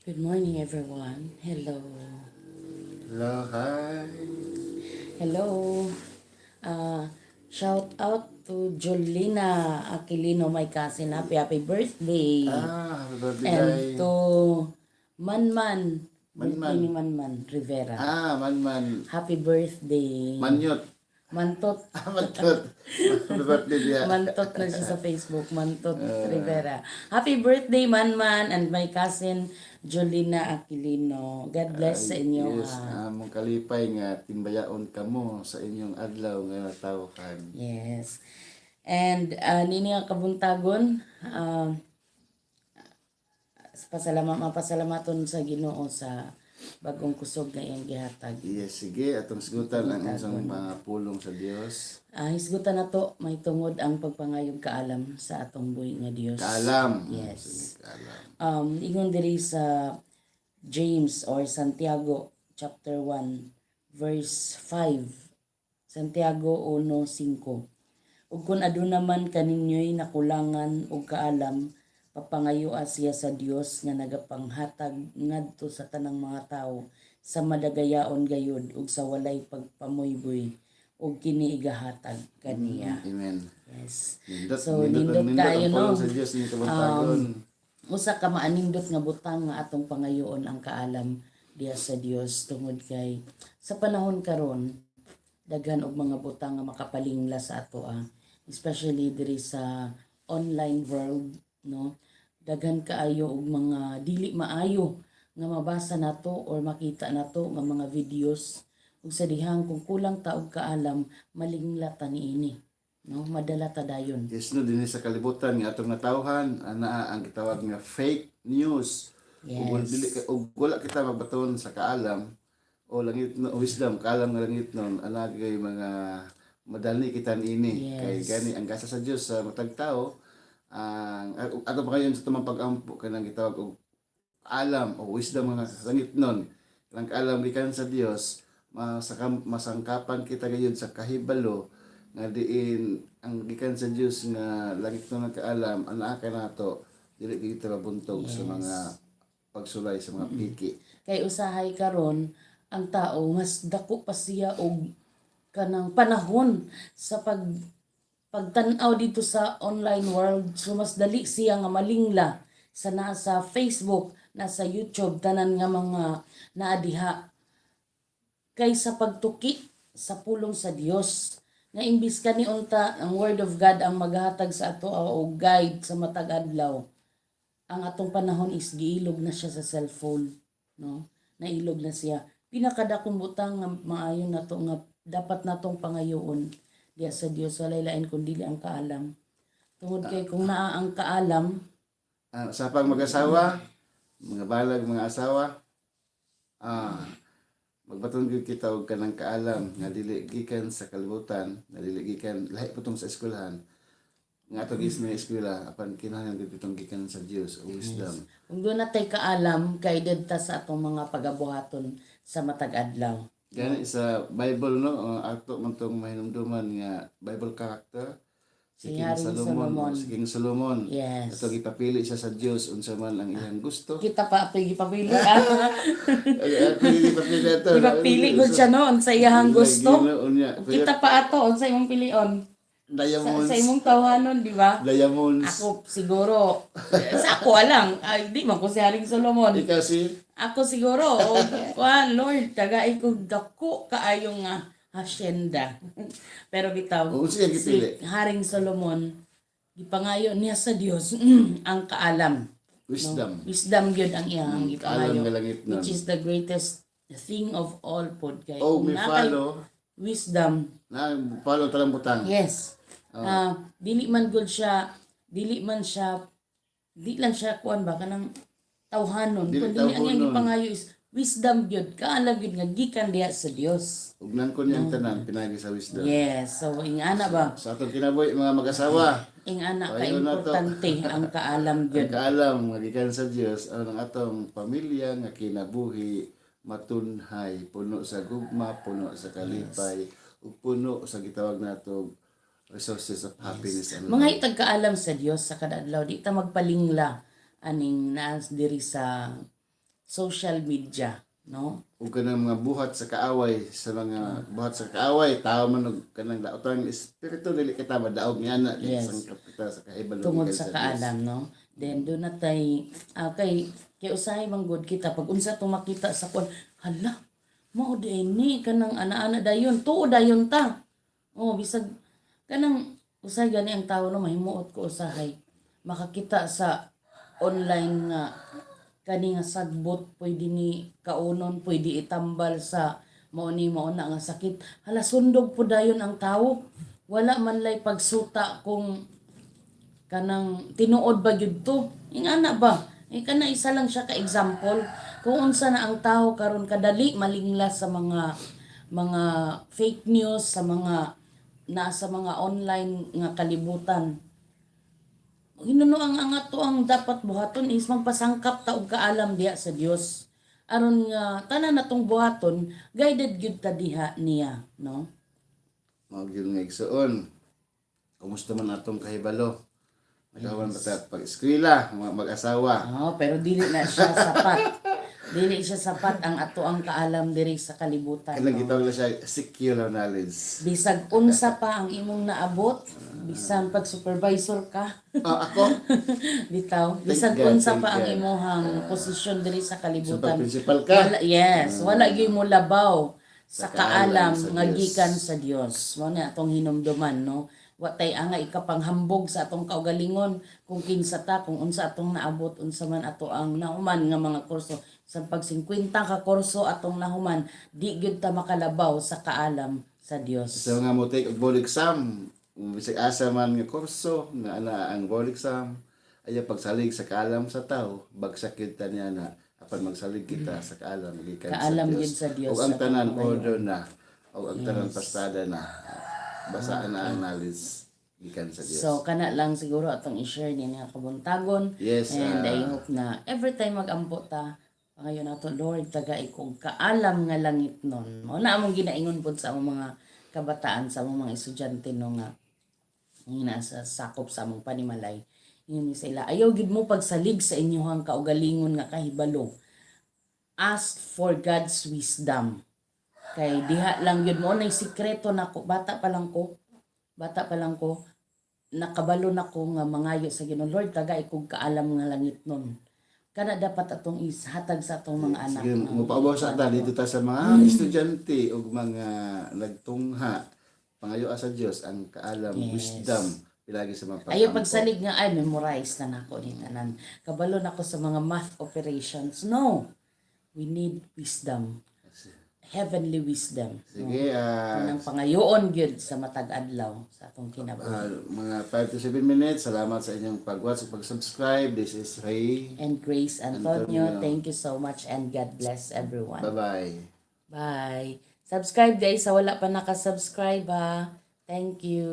Good morning, everyone. Hello. Hello, hi. Hello. Uh, Shout out to Jolina Aquilino, my cousin. Happy birthday. Happy birthday. And to Manman. Birthday Manman. ni Manman Rivera. Manman. Happy birthday. Manyot. Mantot. Mantot. Happy birthday dia. Mantot na siya sa Facebook. Mantot Rivera. Happy birthday, Manman, and my cousin Jolina Aquilino. God bless sa inyo. Yes, mong kalipay nga timbayaon kamo sa inyong adlaw nga natawhan. Yes. And nini nga kabuntagon, mapasalamaton sa Ginoo sa bagong kusog nga iyang gihatag. Yes, sige, atong sigutan ang isang mga pulong sa Dios. Hisgutan na to, may tungod ang pagpangayog kaalam sa atong buhi nga Dios. Kaalam. Yes. Sige, kaalam. Ingon diri sa James or Santiago chapter 1 verse 5. Santiago 1:5. Ug kun aduna man kaninyo'y nakulangan og kaalam, papangayua siya sa Dios nga nagapanghatag ngadto sa tanang mga tawo sa madagayaon gayud ug sa walay pagpamuyboy ug kini igahatag kaniya. Amen. Yes. So, nindot tayo ang no. pulong sa Dios ni kabuntagon. Usa ka maanindot nga butang nga atong pangayoon ang kaalam diha sa Dios tungod kay sa panahon karon daghan og mga butang nga makapalingla sa ato especially diri sa online world no. Daghan kaayo og mga dili maayo nga mabasa nato or makita nato nga mga videos ug sa dihang kung kulang ta og kaalam malingla ta niini no, madala ta dayon. Yes, no, din sa kalibutan nga atong natawhan ana ang gitawag nga fake news. Yes. Ug wala kita magbaton sa kaalam o langit no wisdom, kaalam nga langit non ana kay mga madali kita niini. Yes. Kay gani ang gasa sa Dios sa matag tao ang ato pa kayon sa tumang pag-ampo kanang gitawag og alam o wisdom nga langit non. Ang kaalam gikan sa Dios masangkapan kita gayud sa kahibalo nga diin ang gikan sa Dios nga langit no nagkaalam ana ka nato dili kita mabuntog sa mga pagsulay sa mga piki. Kay usahay karon ang tao mas dako pa siya og kanang panahon sa pagtan-aw dito sa online world, so mas dali siya nga malingla sa nasa Facebook, nasa YouTube, tanan nga mga naadiha kaysa pagtuki sa pulong sa Dios nga imbis kani unta ang word of God ang maghatag sa ato o guide sa matag adlaw. Ang atong panahon is giilog na siya sa cellphone, no? Nailog na siya. Pinakadakong butang nga maayo na to nga dapat natong pangayoon diya sa Dios walay lain kun dili ang kaalam. Tungod kay kung naa ang kaalam, Sa pang mag-asawa, mga balag mga asawa, magbaton gyud kita og kanang kaalam nga dili gikan sa kalibutan, nga dili gikan lahi putong sa eskwelahan. Nga ato gis na eskwela apan kinahanglan gyud itong gikan sa Dios o wisdom. kung doon natay kaalam, kay ta sa atong mga pagabuhaton sa matag adlaw. Gani sa Bible no, ato man tong mahinumduman nga Bible character si King Haring Solomon. Si King Solomon. Yes. Ato gipapili siya sa Dios unsa man ang iyang gusto. Kita pa gipapili Gipapili gud siya no unsa iyahang gusto. Kita pa ato unsa imong pilion. Diamonds. Sa imong tawhanon, di ba? Diamonds. Ako siguro sa ako alang, ay di man ko si Haring Solomon. Ikaw si Ako siguro, Lord, tagay ko dako kaayo nga hacienda. Pero bitaw, O, siya gipili. si Haring Solomon, gipangayo niya sa Dios ang kaalam. wisdom. Wisdom gyud ang iyang Kaalam gipangayo, nga langit nun. which is the greatest thing of all pod kay. Oh, kung may nakay follow. wisdom, Na follow talang butang. yes. Dili man good siya, di lang siya kuan ba kanang tawhanon. Dili Kundi ang iyang tawhanon. gipangayo is wisdom gyud, kaalam gyud nga gikan diha sa Dios. Ug nangkon niyang tanan pinagi sa wisdom. Yes, so ingana ba? Sa atong kinabuhi mga mag-asawa, Ingana ka Payo na to. importante ang kaalam ang gyud. kaalam nga gikan sa Dios ang atong pamilya nga kinabuhi matunhay, puno sa gugma, puno sa kalipay, ug puno sa gitawag nato resources of happiness and Mga itag kaalam sa Dios sa kada adlaw, di ta magpalingla aning naas diri sa social media, no? ug kanang mga buhat sa kaaway tao man og kanang daotang espiritu dili kita madaog niya na Yes. sangkap kita sa kahibalo Tungod gikan sa Dios. kaalam, no? Then do na tay kay usahay man gud kita pag unsa to makita sa kon, hala, mao ni kanang ana-ana dayon, tuo dayon ta. Oh, bisag kanang usahay gani ang tao no mahimuot ko usahay makakita sa online nga kani nga sagbot pwede ni kaunon, pwede itambal sa mao na nga sakit. Hala sundog po dayon ang tao. Wala man lay pagsuta kung kanang tinuod ba gyud to. Ingana ba? Kana isa lang siya ka example kung unsa na ang tao karon kadali malinglas sa mga fake news sa mga nasa mga online nga kalibutan. Hinuno ang ato ang dapat buhaton is magpasangkap ta og kaalam diha sa Dios. Aron nga tanan natong buhaton guided gyud ta diha niya, no? Mao gyud nga igsuon. Kumusta man atong kahibalo? Nagawan ba ta pag-eskwela, mga mag-asawa? Oh, pero dili na siya sapat. Dili siya sapat ang ato ang kaalam diri sa kalibutan. Kanang No? gitawag na siya secular knowledge. Bisag unsa pa ang imong naabot, bisan pag supervisor ka, Ako? bitaw, bisag God, unsa thank pa ang God. imong posisyon diri sa So, kalibutan. principal ka? Wala, yes, wala gyud mo labaw sa Sa kaalam kaalam sa nga Dios. gikan sa Dios. Mo na atong hinumduman, no? Watay anga ikapanghambog sa atong kaugalingon kung kinsa ta, kung unsa atong naabot, unsa man ato ang nahuman nga mga kurso. Sa pag 50 ka kurso atong nahuman, di gyud ta makalabaw sa kaalam sa Dios. Sa mga mo take og board exam, bisag asa man nga kurso nga ana ang board exam, aya pagsalig sa kaalam sa tao, bagsak gyud ta niya na apan magsalig kita sa kaalam gikan Kaalam sa Dios. gyud sa Dios Ug ang sa tanan pagpamayo. order na, ug ang tanan pastada na. Basa na ang knowledge gikan sa Dios. So kana lang siguro atong i-share din nga kabuntagon. Yes, And I hope na every time mag-ampo ta, pangayon nato Lord taga ikog kaalam nga langit nun. Mao na among ginaingon pud sa among mga kabataan, sa among mga estudyante no nga nasa sakop sa among panimalay. Ingon sila, ayaw gid mo pagsalig sa inyong kaugalingon nga kahibalo. Ask for God's wisdom. Kay diha lang yun mo nay sikreto nako, bata pa lang ko, nakabalo nako nga mangayo sa Ginoo, Lord taga ikog kaalam nga langit nun. Kana dapat atong ishatag sa atong mga anak. Sige, no? mupaubaw sa ta dito ta sa mga estudyante ug mga nagtungha. Pangayo sa Dios ang kaalam, wisdom pilagi sa mga Ayaw pagsalig nga ay memorize na nako ni tanan. Kabalo nako sa mga math operations. No. We need wisdom. Heavenly wisdom. Sige, Nang pangayoon gyud sa matag adlaw sa atong kinabuhi. mga 5 to 7 minutes. Salamat sa inyong pag-watch ug pag-subscribe. This is Ray. And Grace Antonio, Antonio. thank you so much and God bless everyone. Bye-bye. Bye. Subscribe guys sa wala pa nakasubscribe ha. Thank you.